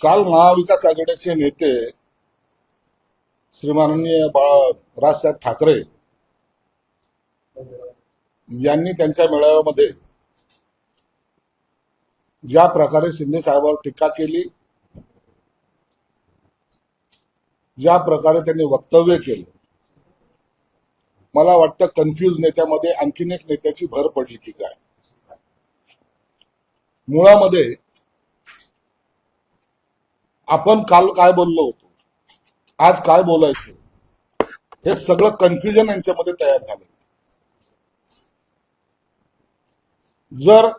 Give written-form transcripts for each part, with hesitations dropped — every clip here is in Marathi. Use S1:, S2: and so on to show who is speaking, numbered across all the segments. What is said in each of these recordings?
S1: काल महाविकास आघाडीचे नेते श्रीमाननीय राजसाहेब ठाकरे यांनी त्यांच्या मेळाव्यामध्ये ज्या प्रकारे शिंदे साहेबांवर टीका केली, ज्या प्रकारे त्यांनी वक्तव्य केलं, मला वाटतं कन्फ्यूज नेत्यामध्ये आणखीन एक नेत्याची भर पडली की काय. मुळामध्ये आपण काल काय बोललो होतो, आज काय बोलायचं, हे सगळं कन्फ्युजन यांच्यामध्ये तयार झालं. जर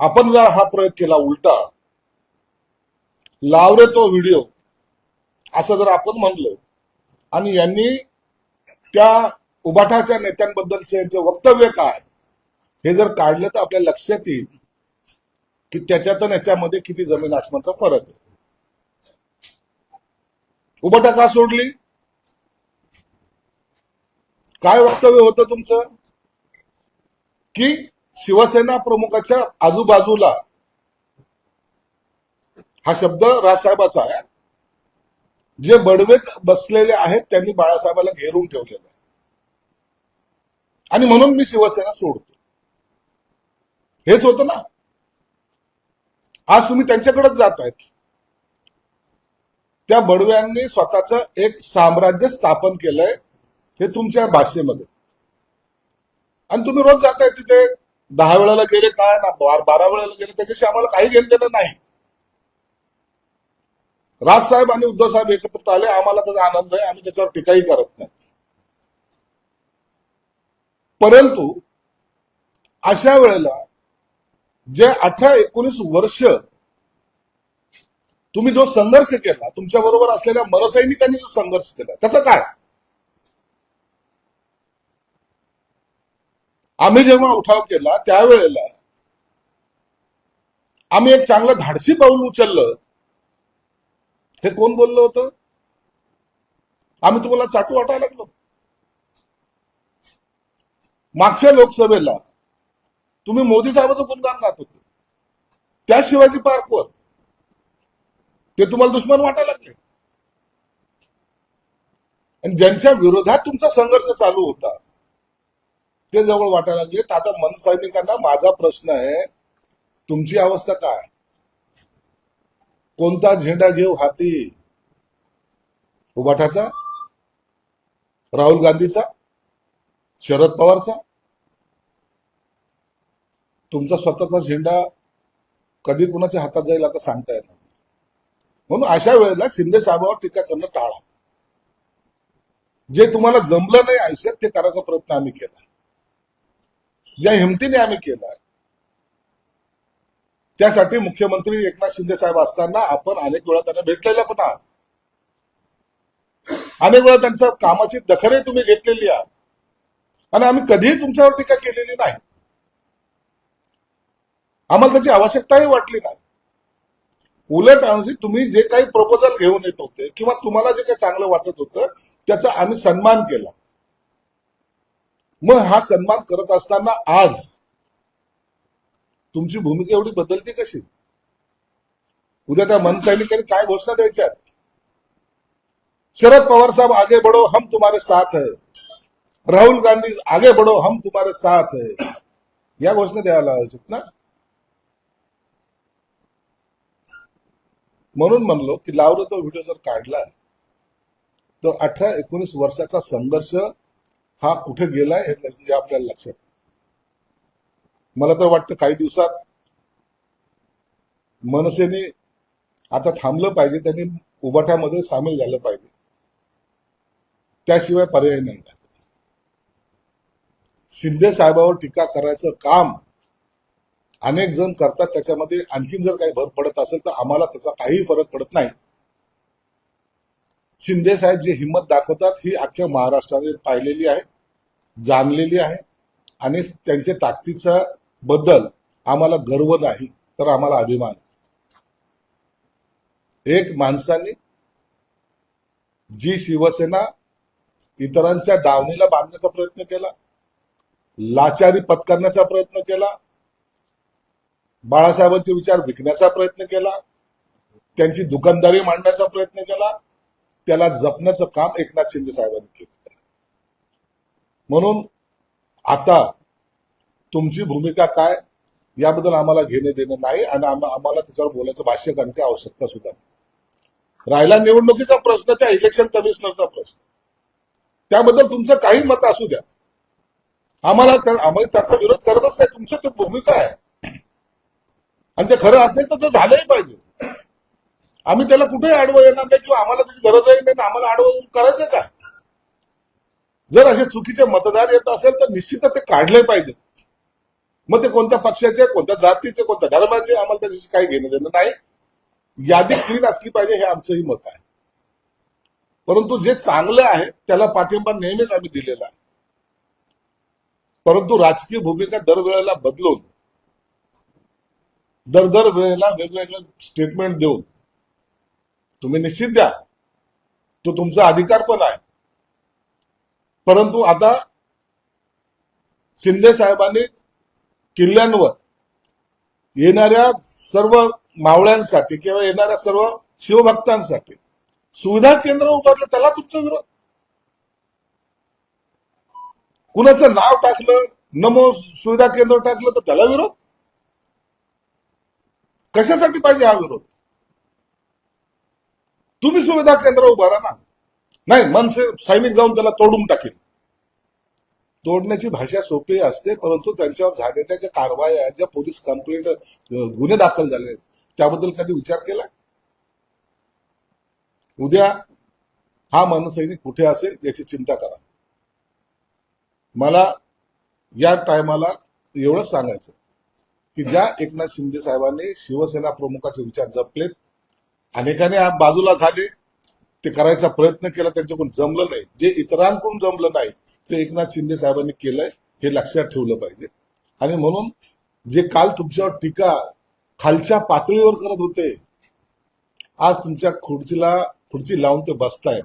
S1: आपण जर हा प्रयोग केला उलटा, लाव रे तो व्हिडिओ असं जर आपण म्हणलं आणि यांनी त्या उबाठाच्या नेत्यांबद्दलचे यांचे वक्तव्य काय हे जर काढलं तर आपल्या लक्षात येईल की त्याच्यात याच्यामध्ये किती जमीन आसमानचा फरक आहे. उबाठा का सोडली? काय वक्तव्य होतं तुमचं की शिवसेना प्रमुखाच्या आजूबाजूला, हा शब्द राजसाहेबाचा आहे, जे बडवेत बसलेले आहेत त्यांनी बाळासाहेबाला घेरून ठेवलेलं आहे आणि म्हणून मी शिवसेना सोडतो, हेच होतं ना. आज तुम्ही त्यांच्याकडेच जात आहेत. त्या बडव्यांनी स्वतःचं एक साम्राज्य स्थापन केलंय, हे तुमच्या भाषेमध्ये, आणि तुम्ही रोज जाताय तिथे. 10 वेळेला गेले काय ना 12 वेळेला गेले, त्याच्याशी आम्हाला काही घेणं देणं नाही. राजसाहेब आणि उद्धव साहेब एकत्रित आले, आम्हाला त्याचा आनंद आहे, आम्ही त्याच्यावर टीकाही करत नाही. परंतु अशा वेळेला जे 18-19 वर्ष तुम्ही जो संघर्ष केला, तुमच्या बरोबर असलेल्या मनसैनिकांनी जो संघर्ष केला, त्याचं काय? आम्ही जेव्हा उठाव केला त्यावेळेला आम्ही एक चांगलं धाडसी पाऊल उचललं, हे कोण बोललं होतं? आम्ही तुम्हाला चाटू वाटायला लागलो. मागच्या लोकसभेला तुम्ही मोदी साहेबांचं गुणगान गात होते, त्या शिवाजी पार्कवर ते तुम्हाला दुश्मन वाटायला लागले. आणि ज्यांच्या विरोधात तुमचा संघर्ष चालू होता ते जवळ वाटायला लागले. आता मनसैनिकांना माझा प्रश्न आहे, तुमची अवस्था काय? कोणता झेंडा घेऊ हाती? उबाठाचा, राहुल गांधीचा, शरद पवारचा? तुमचा स्वतःचा झेंडा कधी कुणाच्या हातात जाईल आता सांगता येणार. म्हणून अशा वेळेला शिंदे साहेबांवर टीका करणं टाळा. जे तुम्हाला जमलं नाही आयुष्यात ते करायचा प्रयत्न आम्ही केला, ज्या हिमतीने आम्ही केला. त्यासाठी मुख्यमंत्री एकनाथ शिंदे साहेब असताना आपण अनेक वेळा त्यांना भेटलेल्या पण आहात, अनेक वेळा त्यांच्या कामाची दखलही तुम्ही घेतलेली आहात, आणि आम्ही कधीही तुमच्यावर टीका केलेली नाही. आम्हाला त्याची आवश्यकताही वाटली नाही. उलट तुम्ही जे काही प्रपोजल घेऊन येत होते किंवा तुम्हाला जे काही चांगलं वाटत होतं त्याचा आम्ही सन्मान केला. मग हा सन्मान करत असताना आज तुमची भूमिका एवढी बदलती कशी? उद्या त्या मनसैनिकांनी काय घोषणा द्यायच्या? शरद पवार साहब आगे बढ़ो हम तुम्हारे साथ है, राहुल गांधी आगे बढ़ो हम तुम्हारे साथ है, या घोषणा द्यायला हव्यात ना. म्हणून म्हणलो की लावलं तो व्हिडिओ जर काढला तर 18-19 वर्षाचा संघर्ष हा कुठे गेलाय हे त्याची आपल्याला लक्षात. मला तर वाटतं काही दिवसात मनसेने आता थांबलं पाहिजे, त्यांनी उबाठामध्ये सामील झालं पाहिजे, त्याशिवाय पर्याय नाही. शिंदे साहेबांवर टीका करायचं काम अनेक जण करतात, त्याच्यामध्ये आणखीन जर काही भर पडत असेल तर आम्हाला त्याचा काही फरक पडत नाही. शिंदे साहेब जे हिंमत दाखवतात ही अख्ख्या महाराष्ट्राने पाहिलेली आहे, जाणलेली आहे, आणि त्यांच्या ताकदीच्या बद्दल आम्हाला गर्व नाही तर आम्हाला अभिमान आहे. एक माणसाने जी शिवसेना इतरांच्या दावणीला बांधण्याचा प्रयत्न केला, लाचारी पत्करण्याचा प्रयत्न केला, बाळासाहेबांचे विचार विकण्याचा प्रयत्न केला, त्यांची दुकानदारी मांडण्याचा प्रयत्न केला, त्याला जपण्याचं काम एकनाथ शिंदे साहेबांनी केलं. म्हणून आता तुमची भूमिका काय याबद्दल आम्हाला घेणे देणं नाही आणि आम्हाला त्याच्यावर बोलायचं, भाष्य करण्याची आवश्यकता सुद्धा नाही. राहिला निवडणुकीचा प्रश्न, त्या इलेक्शन कमिशनरचा प्रश्न, त्याबद्दल तुमचं काही मत असू द्या, आम्ही त्याचा विरोध करतच नाही. तुमचं ते भूमिका आहे आणि ते खरं असेल तर ते झालंही पाहिजे. आम्ही त्याला कुठेही आडवं येणार नाही किंवा आम्हाला त्याची गरजही नाही, आम्हाला आडवं करायचं काय. जर असे चुकीचे मतदार येत असेल तर निश्चितच ते काढले पाहिजे. मग ते कोणत्या पक्षाचे, कोणत्या जातीचे, कोणत्या धर्माचे, आम्हाला त्याच्याशी काही घेणं देणं नाही. यादी क्लीन असली पाहिजे हे आमचंही मत आहे. परंतु जे चांगलं आहे त्याला पाठिंबा नेहमीच आम्ही दिलेला आहे. परंतु राजकीय भूमिका दरवेळेला बदलून, दर वेळेला वेगवेगळे स्टेटमेंट देऊन तुम्ही निश्चित द्या, तो तुमचा अधिकार पण आहे. परंतु आता शिंदे साहेबांनी किल्ल्यांवर येणाऱ्या सर्व मावळ्यांसाठी किंवा येणाऱ्या सर्व शिवभक्तांसाठी सुविधा केंद्र उभारलं, त्याला तुमचा विरोध. कुणाचं नाव टाकलं, नमो सुविधा केंद्र टाकलं तर त्याला विरोध. कशासाठी पाहिजे हा विरोध? तुम्ही सुविधा केंद्र उभारा ना. नाही, मनसे सैनिक जाऊन त्याला तोडून टाकेल. तोडण्याची भाषा सोपी असते, परंतु त्यांच्यावर झालेल्या ज्या कारवाया, ज्या पोलीस कंप्लेंट, गुन्हे दाखल झाले, त्याबद्दल कधी विचार केला? उद्या हा मनसैनिक कुठे असेल याची चिंता करा. मला या टायमाला एवढंच सांगायचं की ज्या एकनाथ शिंदे साहेबांनी शिवसेना प्रमुखाचे विचार जपलेत, अनेकाने बाजूला झाले, ते करायचा प्रयत्न केला, त्यांच्याकडून जमलं नाही. जे इतरांकडून जमलं नाही ते एकनाथ शिंदे साहेबांनी केलंय, हे लक्षात ठेवलं पाहिजे. आणि म्हणून जे काल तुमच्यावर टीका खालच्या पातळीवर करत होते, आज तुमच्या खुर्ची लावून ते बसतायत.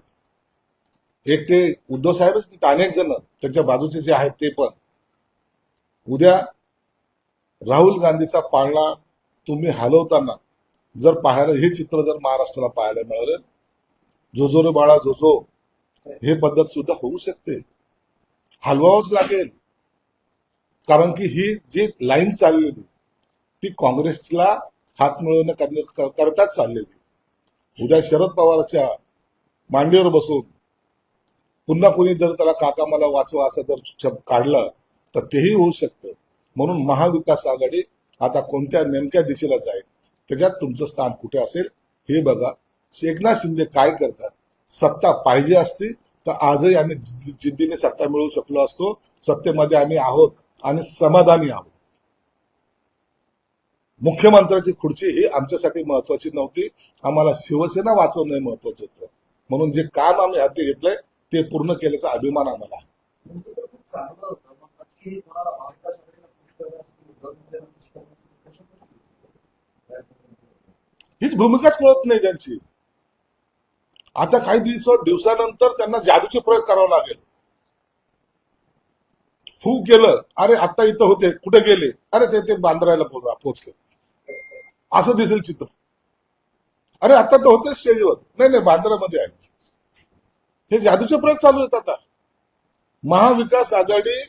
S1: एक ते उद्धव साहेबच नाही, अनेक जण त्यांच्या बाजूचे जे आहेत ते पण. उद्या राहुल गांधीचा पाळणा तुम्ही हलवताना जर पाहायला, हे चित्र जर महाराष्ट्राला पाहायला मिळालं, जोजो रे बाळा जोजो, हे पद्धत सुद्धा होऊ शकते. हलवावंच लागेल, कारण की ही जी लाईन चाललेली ती काँग्रेसला हात करताच चाललेली. उद्या शरद पवारच्या मांडीवर बसून पुन्हा कोणी जर त्याला काका मला वाचवा असं जर काढलं तर तेही होऊ शकतं. म्हणून महाविकास आघाडी आता कोणत्या नेमक्या दिशेला जाईल, त्याच्यात तुमचं स्थान कुठे असेल हे बघा. एकनाथ शिंदे काय करतात, सत्ता पाहिजे असती तर आजही आम्ही जिद्दीने सत्ता मिळवू शकलो असतो. सत्तेमध्ये आम्ही आहोत आणि समाधानी आहोत. मुख्यमंत्र्याची खुर्ची ही आमच्यासाठी महत्वाची नव्हती, आम्हाला शिवसेना वाचवणं महत्वाचं होतं. म्हणून जे काम आम्ही हाती घेतलंय ते पूर्ण केल्याचा अभिमान आम्हाला आहे. हीच भूमिकाच कळत नाही त्यांची. आता काही दिवसानंतर त्यांना जादूचे प्रयोग करावा लागेल. फू केलं, अरे आता इथं होते, कुठे गेले, अरे ते बांद्राला पोहोचले, असं दिसेल चित्र. अरे आता तर होते स्टेजवर, नाही बांद्रामध्ये आहे. हे जादूचे प्रयोग चालू आहेत आता. महाविकास आघाडी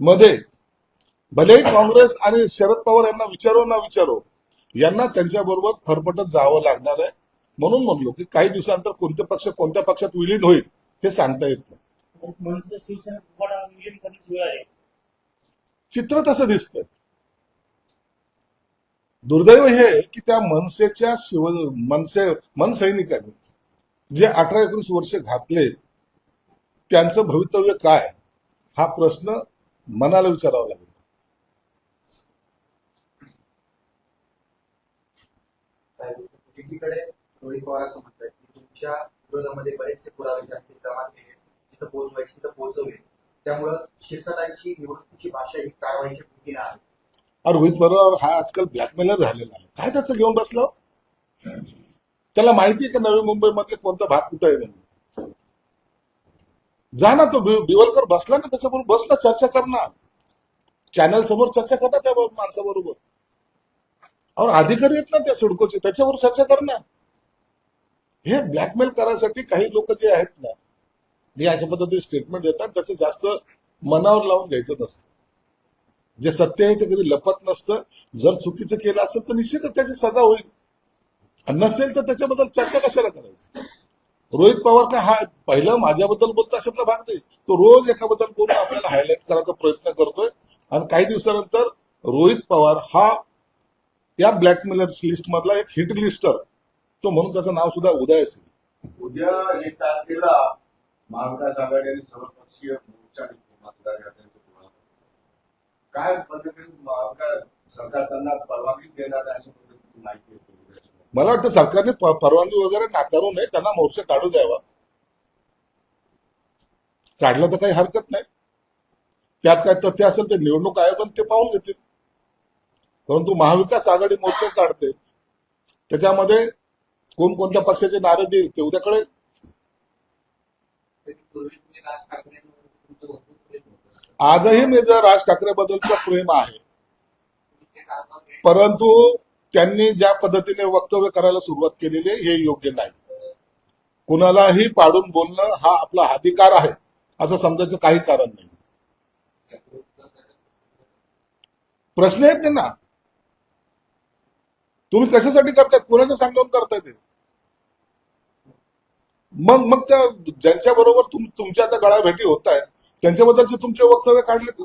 S1: मध्ये भलेही काँग्रेस आणि शरद पवार यांना विचारो ना विचारो, यांना त्यांच्याबरोबर फरफटत जावं लागणार आहे. म्हणून म्हणलो की काही दिवसानंतर कोणते पक्ष कोणत्या पक्षात विलीन होईल हे सांगता येत नाही. चित्र तसं दिसतंय. दुर्दैव हे की त्या मनसेच्या मनसैनिकांनी जे 18-19 वर्ष घातले, त्यांचं भवितव्य काय हा प्रश्न मनाला विचारावा लागेल.
S2: एकीकडे रोहित पवार असं म्हणतात की तुमच्या विरोधामध्ये बरेचसे पुरावे जास्तीत जमा केले, तिथं पोहोचवायचे तिथं पोहोचवले, त्यामुळं शिरसाटांची निवडणुकीची भाषा ही कारवाईच्या कृतीने आहे.
S1: रोहित पवार हा आजकाल ब्लॅकमेलर झालेला आहे. काय त्याचं घेऊन बसलं? त्याला माहिती आहे का नवी मुंबईमधले कोणता भाग कुठं आहे म्हणून? जा ना, तो बिवलकर बसला ना, त्याच्याबरोबर बसला, चर्चा करणार, चॅनल समोर चर्चा करणार त्या माणसाबरोबर. और अधिकारी आहेत ना त्या सिडकोचे, त्याच्यावर चर्चा कर ना. हे ब्लॅकमेल करायसाठी काही लोक जे आहेत ना, हे अशा पद्धतीने स्टेटमेंट देतात, त्याचं जास्त मनावर लावून घ्यायचं नसतं. जे सत्य आहे ते कधी लपत नसतं. जर चुकीचं केलं असेल तर निश्चितच त्याची सजा होईल, आणि नसेल तर त्याच्याबद्दल चर्चा कशाला करायची. रोहित पवार का हा पहिलं माझ्याबद्दल बोलतो अशातला भाग नाही. तो रोज एकाबद्दल बोलून आपल्याला हायलाईट करायचा प्रयत्न करतोय, आणि काही दिवसानंतर रोहित पवार हा या ब्लॅकमेलर्स लिस्ट मधला एक हिट लिस्टर तो, म्हणून त्याचं नाव सुद्धा उदय असेल.
S3: उद्या 1 तारखेला महाविकास आघाडी आणि सर्वपक्षीय मोर्चा निघतो मतदार याद्यांच्या काय पद्धतीने महाविकास सरकार त्यांना परवानगी देणार आहे अशा पद्धतीची माहिती आहे.
S1: मला वाटतं सरकारने परवानगी वगैरे नाकारू नये, त्यांना मोर्चा काढू द्यावा. काढलं तर काही हरकत नाही. त्यात काय तथ्य असेल ते निवडणूक आयोगाने ते पाहून घेतील. परंतु महाविकास आघाडी मोर्चा काढते, त्याच्यामध्ये कोणकोणत्या पक्षाचे नारे देईल ते उद्या कळेल. आजही मी जर राज ठाकरे बद्दलचं प्रेम आहे, परंतु त्यांनी ज्या पद्धतीने वक्तव्य करायला सुरुवात केलेली आहे हे योग्य नाही. कुणालाही पाडून बोलणं हा आपला अधिकार आहे असं समजायचं काही कारण नाही. प्रश्न आहेत त्यांना, तुम्ही कशासाठी करतायत, कुणाचं सांगून करताय ते. मग त्या ज्यांच्या बरोबर तुमच्या आता गळाभेटी होत आहेत त्यांच्याबद्दलचे तुमचे वक्तव्य काढले तर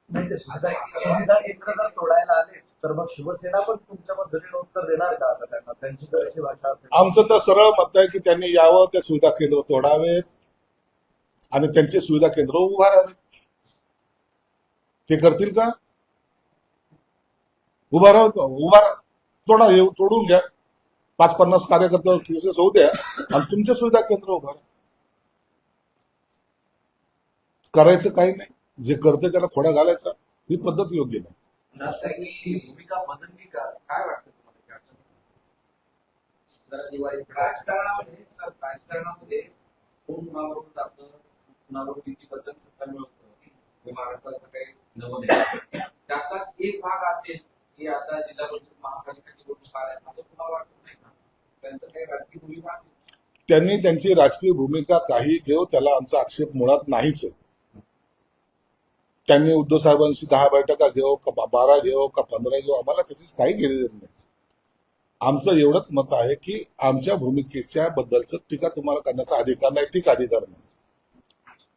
S2: नाही, ते सुविधा केंद्र जर तोडायला आलेच तर मग शिवसेना पण तुमच्या पद्धतीने उत्तर देणार का आता त्यांना, त्यांची जर अशी भाषा असेल.
S1: आमचं तर सरळ मत आहे की त्यांनी यावं, त्या सुविधा केंद्र तोडावेत आणि त्यांचे सुविधा केंद्र उभारावेत. ते करतील का? तोडून घ्या. 5-50 कार्यकर्त्यावर केसेस होऊ द्या आणि तुमचे सुविधा केंद्र उभारा. करायचं काही नाही, जे करते त्याला खोडा घालायचा, ही पद्धत योग्य नाही.
S2: राष्ट्रवादीची भूमिका बदलली का, काय वाटतं तुम्हाला? जरा दिवाळी
S4: राजकारणामध्ये कोण कुणाबरोबर जातं, कुणाबरोबर किती बद्दल सत्ता मिळवतं हे महाराष्ट्रात काही नवं नाही. त्याचाच एक भाग असेल की आता जिल्हा परिषद महापालिका निवडणूक आल्या असं कुणाला वाटत नाही का? त्यांचं काही राजकीय भूमिका असेल.
S1: त्यांनी त्यांची राजकीय भूमिका काही घेऊ, त्याला आमचा आक्षेप मुळात नाहीच आहे. त्यांनी उद्धव साहेबांशी 10 बैठका घेऊ का 12 घेऊ का 15 घेऊ, आम्हाला त्याचीच काही गेलेलं नाही. आमचं एवढंच मत आहे की आमच्या भूमिकेच्या बद्दलचं टीका तुम्हाला करण्याचा अधिकार नाही, नैतिक अधिकार नाही.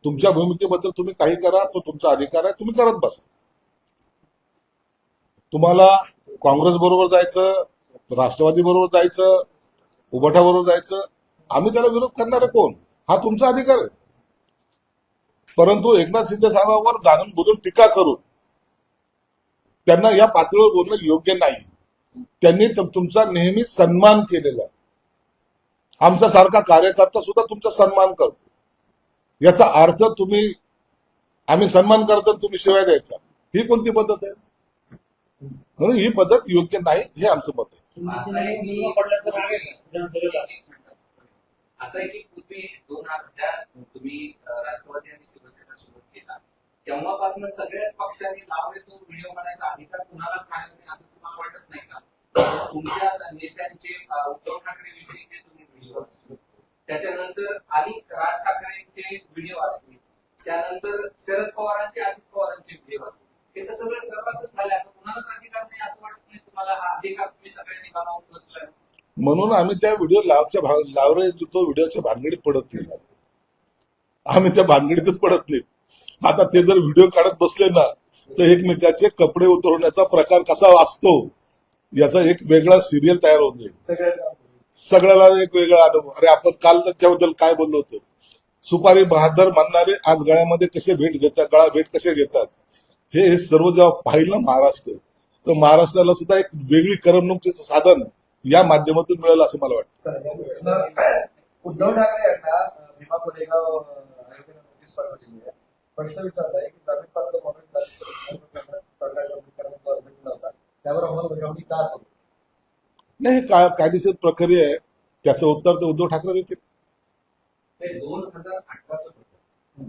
S1: तुमच्या भूमिकेबद्दल तुम्ही काही करा, तो तुमचा अधिकार आहे, तुम्ही करत बसा. तुम्हाला काँग्रेस बरोबर जायचं, राष्ट्रवादी बरोबर जायचं, उभाठा बरोबर जायचं, आम्ही त्याला विरोध करणारे कोण, हा तुमचा अधिकार आहे. परंतु एकनाथ शिंदे साहेबांवर जाणून बुजून टीका करून त्यांना या पातळीवर बोलणं योग्य नाही. त्यांनी तुमचा नेहमी सन्मान केलेला आहे. आमचा सारखा कार्यकर्ता सुद्धा तुमचा सन्मान करतो. याचा अर्थ आम्ही सन्मान करायचा, तुम्ही शिवाय द्यायचा, ही कोणती पद्धत आहे? म्हणून ही पद्धत योग्य नाही, हे आमचं मत आहे.
S4: असं आहे की पूर्वी 2010 तुम्ही राष्ट्रवादी आणि शिवसेना सोबत केला, तेव्हापासून सगळ्याच पक्षांनी लावले तो व्हिडिओ बनायचा अधिकार कुणाला खायला नाही असं तुम्हाला वाटत नाही का? तुमच्या नेत्यांचे उद्धव ठाकरे विषयीचे तुम्ही व्हिडिओ असतील, त्याच्यानंतर अनेक राज ठाकरेंचे व्हिडिओ असतील, त्यानंतर शरद पवारांचे अजित पवारांचे व्हिडिओ असतील, हे तर सगळं सर्रासच झाले. आता कुणालाच अधिकार नाही असं वाटत नाही तुम्हाला? हा अधिकार तुम्ही सगळ्यांनी गमावून बसलाय.
S1: म्हणून आम्ही त्या व्हिडिओ लावरे तो व्हिडिओच्या भानगडीत पडत नाही. आम्ही त्या भानगडीतच पडत नाही. आता ते जर व्हिडिओ काढत बसले ना तर एकमेकाचे कपडे उतरवण्याचा प्रकार कसा असतो याचा एक वेगळा सिरियल तयार होऊन जाईल. सगळ्याला एक वेगळा अनुभव. अरे आपण काल त्याच्याबद्दल काय बोललो होतो, सुपारी बहादर म्हणणारे आज गळ्यामध्ये कसे भेट घेतात, गळा भेट कसे घेतात, हे सर्व जेव्हा पाहिलं महाराष्ट्र, तर महाराष्ट्राला सुद्धा एक वेगळी करमणुकीचं साधन या माध्यमातून मिळेल असं मला वाटतं.
S2: उद्धव ठाकरे यांना भीमा कोरेगाव आयोगाने नोटीस पाठवलेली आहे. प्रश्न विचारलाय की जामीन पात्र होता त्यावर अंमलबजावणी का करू?
S1: नाही, कायदेशीर प्रक्रिया आहे, त्याचं उत्तर ते उद्धव ठाकरे देतील.
S4: 2018चं प्रकरण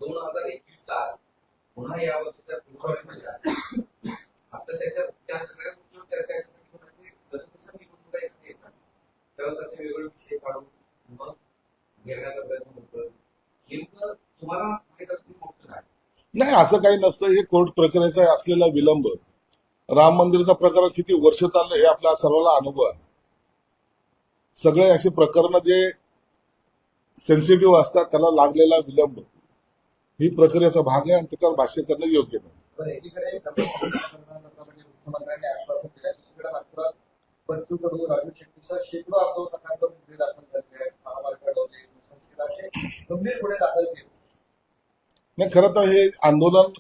S4: 2021 ला पुन्हा या वर्षीच्या फेब्रुवारीमध्ये आता त्या सगळ्या गोष्टीवर चर्चा याच्यासाठी होणार की जसं जसं निवडणुका येतात येतात त्यावेळेस असे वेगवेगळे विषय काढून मग घेण्याचा प्रयत्न होतो. नेमकं तुम्हाला माहित असतील मोठं काय?
S1: नाही, असं काही नसतं. हे कोर्ट प्रक्रियेचा असलेला विलंब, राम मंदिराचा प्रकरण किती वर्ष चाललं हे आपल्या सर्वांना अनुभव आहे. सगळे असे प्रकरण जे सेन्सिटिव्ह असतात त्याला लागलेला विलंब ही प्रक्रियेचा भाग आहे आणि त्याच्यावर भाष्य करणं योग्य नाही.
S2: पण एकीकडे मुख्यमंत्र्यांनी आश्वासन दिलं दुसरीकडे नागपुरात बच्चू कडू, राजू शेट्टीसह शेकडो आंदोलकांवर गुन्हे दाखल करते आहेत. महामार्ग अडवले, संस्कृत असे गंभीर गुन्हे दाखल केले.
S1: नाही, खरं तर हे आंदोलन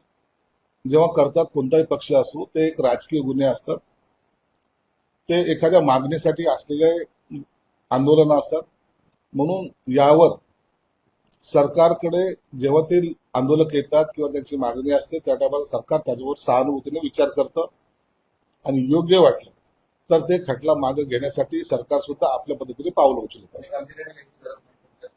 S1: जेव्हा करतात कोणताही पक्ष असो ते एक राजकीय गुन्हे असतात. ते एखाद्या मागणीसाठी असलेले आंदोलन असतात. म्हणून यावर सरकारकडे जेव्हा ते आंदोलक येतात किंवा त्यांची मागणी असते त्या टायमाला सरकार त्याच्यावर सहानुभूतीने विचार करतं आणि योग्य वाटलं तर ते खटला मागे घेण्यासाठी सरकार सुद्धा आपल्या पद्धतीने पाऊल उचलत
S2: आणि
S1: असतं.
S2: गांभीर्याने घ्यायची गरज नाही.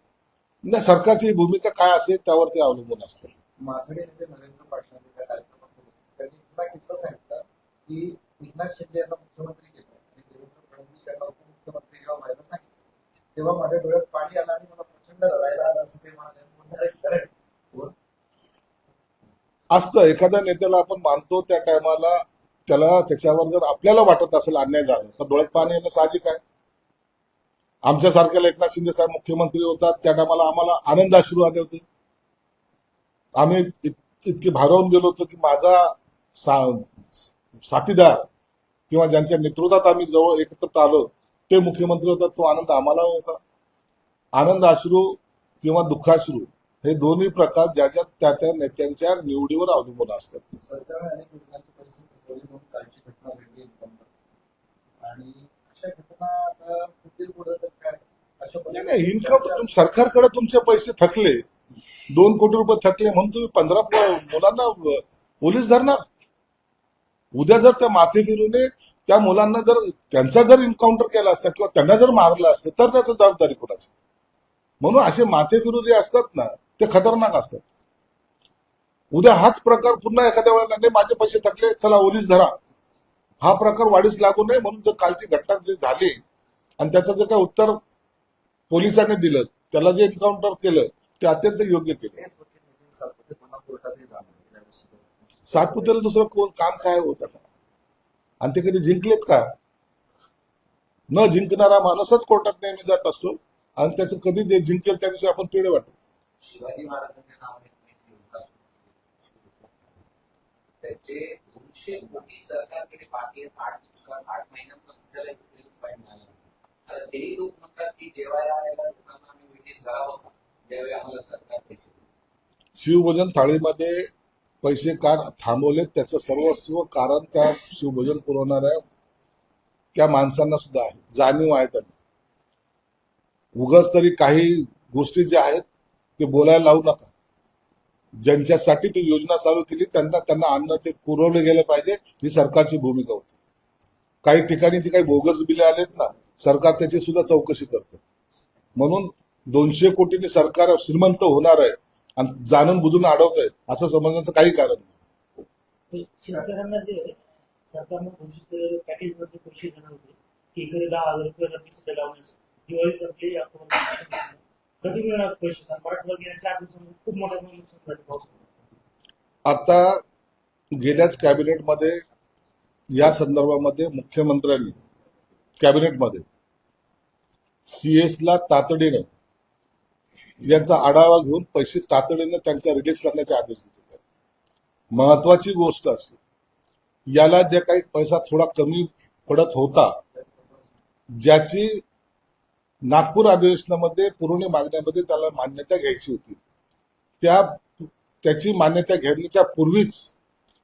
S1: नाही, सरकारची भूमिका काय असेल त्यावर ते अवलंबून असतं.
S2: माथाडी नेते नरेंद्र पाटलांनी त्या कार्यक्रमात बोलले. त्यांनी इथला किस्सा सांगितला की एकनाथ शिंदे यांना मुख्यमंत्री केलं आणि देवेंद्र फडणवीस यांना उपमुख्यमंत्री जेव्हा व्हायला सांगितलं तेव्हा माझ्या डोळ्यात पाणी आलं आणि मला प्रचंड रडायला आलं असं ते म्हणाले.
S1: असतं एखाद्या नेत्याला आपण मानतो त्या टायमाला त्याला त्याच्यावर जर आपल्याला वाटत असेल अन्याय झाला तर डोळ्यात पाणी येणं साहजिक आहे. आमच्यासारख्याला एकनाथ शिंदे साहेब मुख्यमंत्री होतात त्या टायमाला आम्हाला आनंद अश्रू आले होते. आम्ही इतके भारावून गेलो होतो की माझा साथीदार किंवा ज्यांच्या नेतृत्वात आम्ही जवळ एकत्र आलो ते मुख्यमंत्री होतात. तो आनंद आम्हाला होता. आनंद अश्रू किंवा दुःखाश्रू हे दोन्ही प्रकार ज्याच्या त्या नेत्यांच्या निवडीवर अवलंबून असतात.
S2: सरकारने अनेक योजनांची परिस्थिती ठेवली म्हणून कालची घटना घडली आणि अशा घटना आता होतील पुढे तर काय अशा
S1: नाही, इन्कम सरकारकडे तुमचे पैसे थकले, 2 कोटी रुपये थकले म्हणून तुम्ही 15 मुलांना पोलीस धरणार. उद्या जर त्या माथेफिरूने त्या मुलांना जर त्यांचा जर एन्काउंटर केला असता किंवा त्यांना जर मारलं असतं तर त्याची जबाबदारी कोणाची. म्हणून असे माथेफिरू जे असतात ना ते खतरनाक असतात. उद्या हाच प्रकार पुन्हा एखाद्या वेळेला नाही माझे पैसे थकले चला पोलीस धरा हा प्रकार वाढीस लागू नये म्हणून जर कालची घटना जी झाली आणि त्याचं जे काय उत्तर पोलिसांनी दिलं त्याला जे एन्काउंटर केलं ते अत्यंत योग्य केलं. सातपुतेला दुसरं कोण काम काय होतं का आणि ते कधी जिंकलेत का? न जिंकणारा माणूसच कोर्टात नेहमी जात असतो आणि त्याचं कधी जे जिंकेल त्या दिवशी आपण पिढे वाटतो.
S4: शिवाजी महाराजांच्या नावाने एक योजना सुरू केली. त्याचे 200 कोटी सरकारकडे बाकी आहेत. 8 दिवसात 8 महिन्यांपासून त्याला उपाय मिळाला. आता तेही लोक म्हणतात की जेवायला आलेला लोकांना आम्ही वेटीस घालावं का ज्यावेळी आम्हाला सरकार पैसे देईल.
S1: शिवभोजन थाळीमध्ये पैसे का थांबवले त्याचं सर्वस्व कारण त्या शिवभोजन पुरवणाऱ्या त्या माणसांना सुद्धा आहे, जाणीव आहे त्यांना. उगाच तरी काही गोष्टी ज्या आहेत ते बोलायला लावू नका. ज्यांच्यासाठी ती योजना चालू केली त्यांना अन्न ते पुरवले गेले पाहिजे ही सरकारची भूमिका होती. काही ठिकाणी जी काही बोगस बिले आलेत ना सरकार त्याची सुद्धा चौकशी करते. म्हणून 200 कोटींनी सरकार श्रीमंत होणार आहे आणि जाणून बुजून अडवत आहे असं समजण्याचं काही कारण नाही.
S5: शेतकऱ्यांना जे सरकारनं घोषित केलेले पॅकेजमध्ये पैसे देणार होते की इकडे 10,000 रुपये रब्बी सध्या लावण्यासाठी दिवाळी संपली कधी मिळणार पैसे? मराठवाडा गेल्या 4 दिवसांमध्ये खूप मोठ्या नुकसान झालं पाऊस.
S1: आता गेल्याच कॅबिनेटमध्ये या संदर्भामध्ये मुख्यमंत्र्यांनी कॅबिनेटमध्ये सीएसला तातडीने यांचा आढावा घेऊन पैसे तातडीने त्यांच्या रिलीज करण्याचे आदेश दिले. महत्वाची गोष्ट अशी याला जे काही पैसा थोडा कमी पडत होता ज्याची नागपूर अधिवेशनामध्ये पुरवणी मागण्यामध्ये त्याला मान्यता घ्यायची होती त्याची मान्यता घेण्याच्या पूर्वीच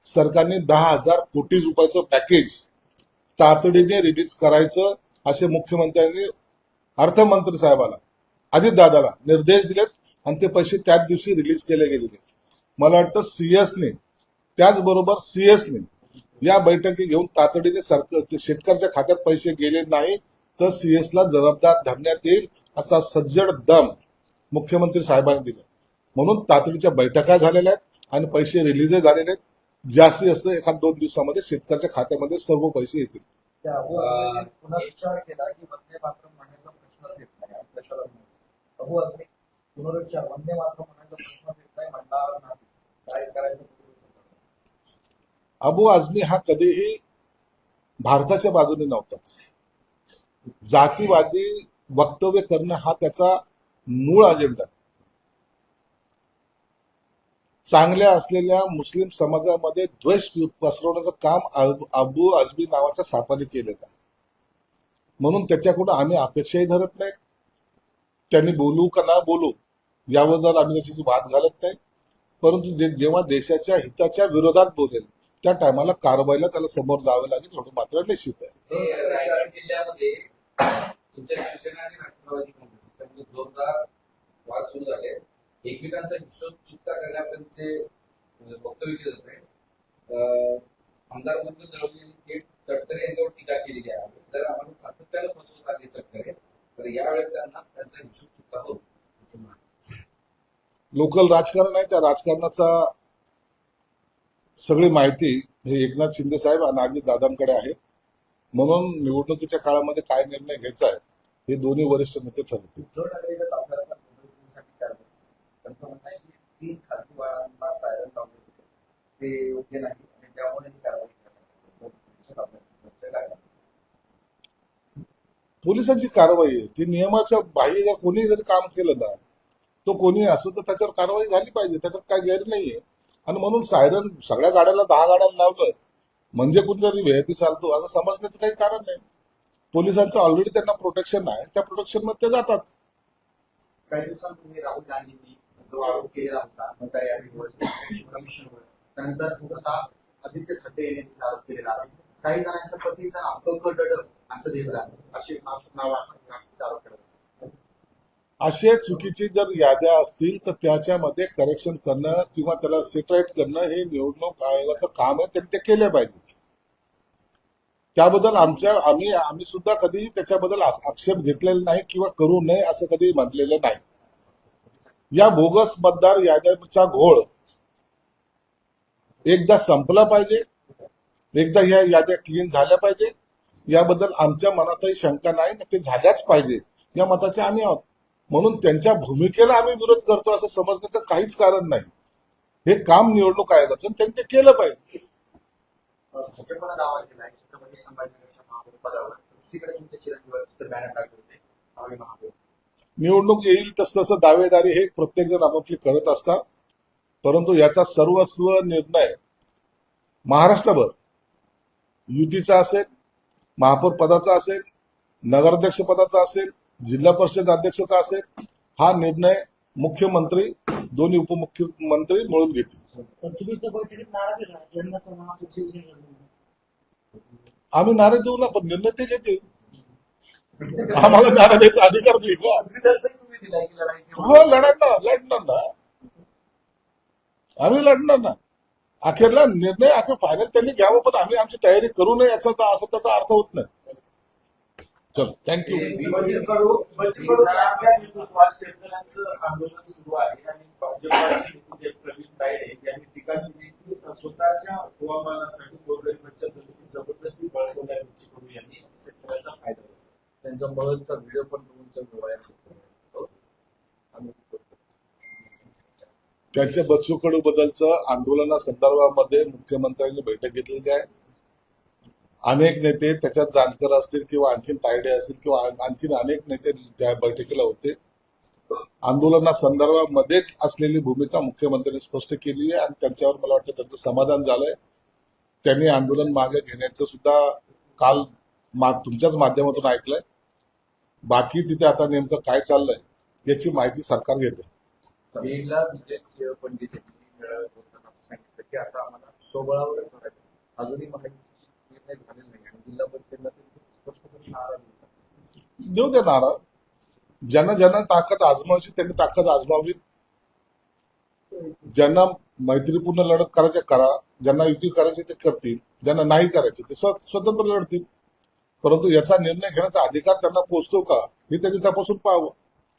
S1: सरकारने 10,000 कोटी रुपयाचं पॅकेज तातडीने रिलीज करायचं असे मुख्यमंत्र्यांनी अर्थमंत्री साहेबाला अजितदादाला निर्देश दिलेत आणि ते पैसे त्याच दिवशी रिलीज केले गेलेले. मला वाटतं सीएसने त्याचबरोबर सीएसने या बैठकी घेऊन तातडीने सरकार शेतकऱ्याच्या खात्यात पैसे गेले नाही तर सीएसला जबाबदार धरण्यात येईल असा सज्जड दम मुख्यमंत्री साहेबांनी दिला. म्हणून तातडीच्या बैठका झालेल्या आहेत आणि पैसे रिलीज झालेले आहेत. जास्तीत जास्त 1-2 दिवसामध्ये शेतकऱ्याच्या खात्यामध्ये सर्व पैसे येतील.
S2: त्या अबू आझमीने पुन्हा विचार केला की वंदे मातरम म्हणायचा प्रश्नच येत नाही आपल्या शहरात. अबू आझमी पुनरुच्चार वंदे मातरम म्हणायचा प्रश्नच येत नाही म्हणणार नाही. काय करायचं?
S1: अबू आझमी हा कधीही भारताच्या बाजूने नव्हताच. जातीवादी वक्तव्य करणं हा त्याचा मूळ अजेंडा आहे. चांगल्या असलेल्या मुस्लिम समाजामध्ये द्वेष पसरवण्याचं काम अबू आझमी नावाच्या सापाने केलेलं आहे. म्हणून त्याच्याकडून आम्ही अपेक्षाही धरत नाही. त्यांनी बोलू का ना बोलू याबद्दल आम्ही त्याची वाद घालत नाही. परंतु जेव्हा देशाच्या हिताच्या विरोधात बोलेल त्या टायमाला कारवाईला त्याला समोर जावं लागेल एवढं मात्र निश्चित आहे.
S4: हे रायगड जिल्ह्यामध्ये तुमच्या शिवसेना आणि राष्ट्रवादी काँग्रेसचा म्हणजे जोरदार वाद सुरू झाले. एकमेकांचा हिशोब चुकता करण्यापर्यंतचे वक्तव्य केले जात आहे. आमदार मंत्री दळवी थेट तटकरे यांच्यावर टीका केलेली आहे. जर आम्हाला सातत्यानं फसवत आले तटकरे तर यावेळेस त्यांना त्यांचा हिशोब चुकता होईल असं म्हणा.
S1: लोकल राजकारण आहे. त्या राजकारणाचा सगळी माहिती हे एकनाथ शिंदे साहेब आणि अजित दादांकडे आहे. म्हणून निवडणुकीच्या काळामध्ये काय निर्णय घ्यायचा आहे हे दोन्ही वरिष्ठ नेते ठरवतील.
S2: उद्धव ठाकरेच्या ताफ्याला निवडणुकीसाठी कारवाई. त्यांचं म्हणणं आहे की 3 खासगीवाळांना सायरन लावले होते ते योग्य नाही आणि त्यामुळे ही कारवाई करण्यात.
S1: पोलिसांची कारवाई आहे ती नियमाच्या बाह्य. जर कोणी जरी काम केलं ना तो कोणी असो तर त्याच्यावर कारवाई झाली पाहिजे. त्याच्यात काय गैर नाहीये. आणि म्हणून सायरन सगळ्या गाड्याला 10 गाड्याला लावलं म्हणजे कुठेतरी व्हीआयपी चालतो असं समजण्याचं काही कारण नाही. पोलिसांचं ऑलरेडी त्यांना प्रोटेक्शन आहे. त्या प्रोटेक्शन मध्ये ते जातात.
S6: काही दिवसांपूर्वी राहुल गांधींनी जो आरोप केलेला होता मतदार कमिशनवर त्यानंतर स्वतः आदित्य ठाकरे यांनी तिथे आरोप केलेला आहे. काही जणांच्या पत्नीचं नाव कंकड असं दिलं आहे. असे नाव असं आरोप केला.
S1: असे चुकीची जर याद्या असतील तर त्याच्यामध्ये करेक्शन करणं किंवा त्याला सेटराईट करणं हे निवडणूक आयोगाचं काम आहे. त्यांनी ते केले पाहिजे. त्याबद्दल आम्ही सुद्धा कधी त्याच्याबद्दल आक्षेप घेतलेला नाही किंवा करू नये असं कधी म्हटलेलं नाही. या बोगस मतदार याद्यांचा घोळ एकदा संपला पाहिजे. एकदा ह्या याद्या क्लीन झाल्या पाहिजे. याबद्दल आमच्या मनातही शंका नाही. ते झाल्याच पाहिजे या मताचे आम्ही आहोत. म्हणून त्यांच्या भूमिकेला आम्ही विरोध करतो असं समजण्याचं काहीच कारण नाही. हे काम निवडणूक आयोगाचं त्यांनी ते केलं पाहिजे.
S6: भाजपला दावा केला आहे छत्रपती संभाजीनगरच्या महापौर पदावर. दुसरीकडे तुमचे चिरंजीव बॅनर टाकले होते भावी महापौर.
S1: निवडणूक येईल तसं दावेदारी हे प्रत्येक जण आपापली करत असतात. परंतु याचा सर्वस्व निर्णय महाराष्ट्रभर युतीचा असेल, महापौर पदाचा असेल, नगराध्यक्ष पदाचा असेल, जिल्हा परिषद अध्यक्षाचा असेल, हा निर्णय मुख्यमंत्री दोन्ही उपमुख्यमंत्री मिळून घेतील.
S5: पण तुम्ही त्या बैठकीत नाराज आहे ना यंदाचा महापौर शिवसेनेचा.
S1: आम्ही नाराज देऊ ना पण निर्णय ते घेतील. आम्हाला नाराज द्यायचा अधिकार नाही का?
S2: तुम्ही दिलाय की लढाईची
S1: हो लढणार ना आम्ही लढणार ना. अखेरला निर्णय अखेर फायनल त्यांनी घ्यावं पण आम्ही आमची तयारी करू नये असं त्याचा अर्थ होत नाही. चलो थँक्यू.
S7: बच्चूकडूच्या नेतृत्वात शेतकऱ्यांचं आंदोलन सुरू आहे आणि भाजपचे नेते प्रवीण तायडे यांनी टीका केली की स्वतःच्या हवामानासाठी गोरगरिबांच्या जमिनी जबरदस्ती बळकवल्या बच्चूकडू यांनी शेतकऱ्याचा फायदा होतो.
S2: त्यांचा मदतचा व्हिडिओ पण तुमच्या डोळ्यात
S1: त्यांच्या बच्चू कडू बद्दलचं आंदोलनासंदर्भामध्ये मुख्यमंत्र्यांनी बैठक घेतलेली आहे. अनेक नेते त्याच्यात जानकर असतील किंवा आणखीन तायडे असतील किंवा आणखीन अनेक नेते त्या बैठकीला होते. आंदोलनासंदर्भामध्ये असलेली भूमिका मुख्यमंत्र्यांनी स्पष्ट केली आहे आणि त्यांच्यावर मला वाटतं त्यांचं समाधान झालंय. त्यांनी आंदोलन मागे घेण्याचं सुद्धा काल तुमच्याच माध्यमातून ऐकलंय. बाकी तिथे आता नेमकं काय चाललंय याची माहिती सरकार घेते.
S2: बीडला विजय सिंह पंडित यांनी बोलताना सांगितलं की आता आम्हाला स्वबळावरच करायचं. अजूनही माहिती निर्णय झालेला नाही आणि जिल्हा परिषदेला स्पष्टपणे नाराज होता.
S1: देऊ दे नाराज. ज्यांना ताकद आजमावायची त्यांनी ताकद आजमावी. ज्यांना मैत्रीपूर्ण लढत करायचे करा. ज्यांना युती करायची ते करतील. ज्यांना नाही करायचे ते स्वतंत्र लढतील. परंतु याचा निर्णय घेण्याचा अधिकार त्यांना पोचतो का हे त्यांनी तपासून पाहावं.